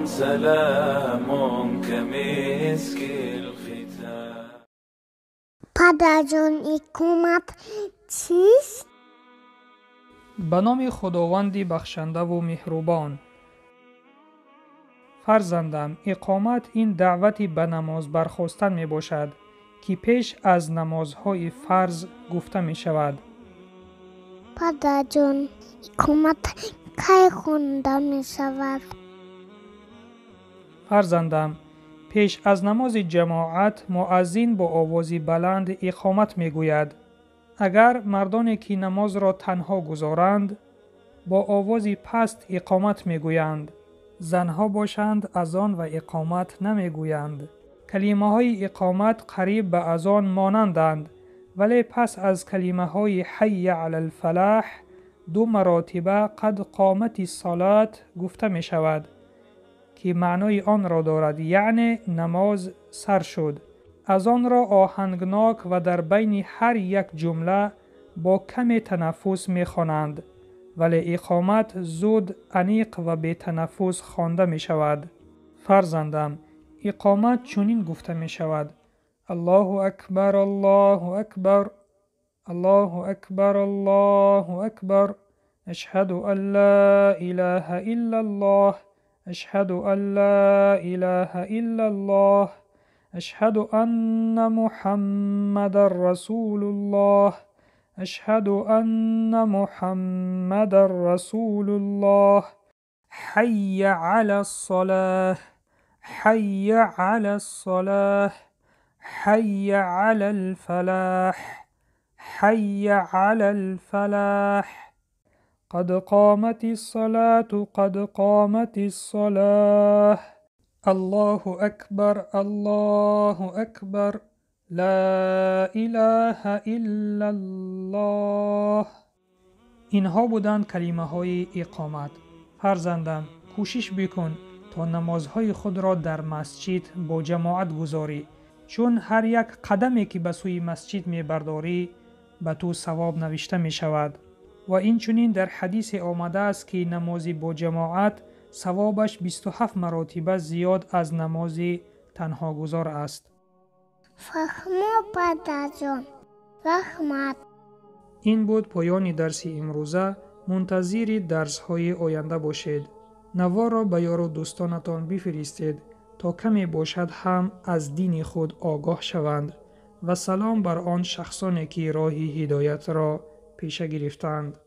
سلام كمسك الختام. پدر جان حکومت چیست؟ به نام خداوندی بخشنده و مهربان. فرزندم، اقامت این دعوتی به نماز برخاستن می باشد که پیش از نمازهای فرض گفته می شود. پدر جان حکومت کی خونده می شود؟ فرزندم، پیش از نماز جماعت مؤذن با آوازی بلند اقامت می گوید. اگر مردانی که نماز را تنها گذارند با آوازی پست اقامت می گویند. زنها باشند اذان و اقامت نمی گویند. کلمه های اقامت قریب به اذان مانندند، ولی پس از کلمه های حی علی الفلاح 2 مراتبه قد قامت الصلاة گفته می شود که معنای آن را دارد، یعنی نماز سر شد. اذان را آهنگناک و در بین هر یک جمله با کمی تنفس می خوانند، ولی اقامت زود، عمیق و بی تنفس خوانده می شود. فرزندم، اقامت چنین گفته می شود: الله اکبر، الله اکبر، الله اکبر، الله اکبر، اشهد ان لا اله الا الله، اشهد ان لا اله الا الله، اشهد ان محمد رسول الله، اشهد ان محمد رسول الله، حي على الصلاة، حي على الصلاة، حي على الفلاح، حي على الفلاح، قد قامت الصلاة، قد قامت الصلاة، الله أكبر، الله أكبر، لا اله الا الله. اینها بودند کلمه های اقامت. فرزندم، کوشش بکن تا نمازهای خود را در مسجد با جماعت گذاری، چون هر یک قدمی که به سوی مسجد می برداری به تو ثواب نوشته می شود. و این چنین در حدیث آمده است که نمازی با جماعت ثوابش 27 مراتبه زیاد از نمازی تنها گذار است. فهمو پدر جان، رحمت. این بود پایان درس امروزه. منتظر درس های آینده باشید. نوار را به یار و دوستانتان بفرستید تا کمی باشد هم از دین خود آگاه شوند و سلام بر آن شخصانی که راه هدایت را پیش گرفتند.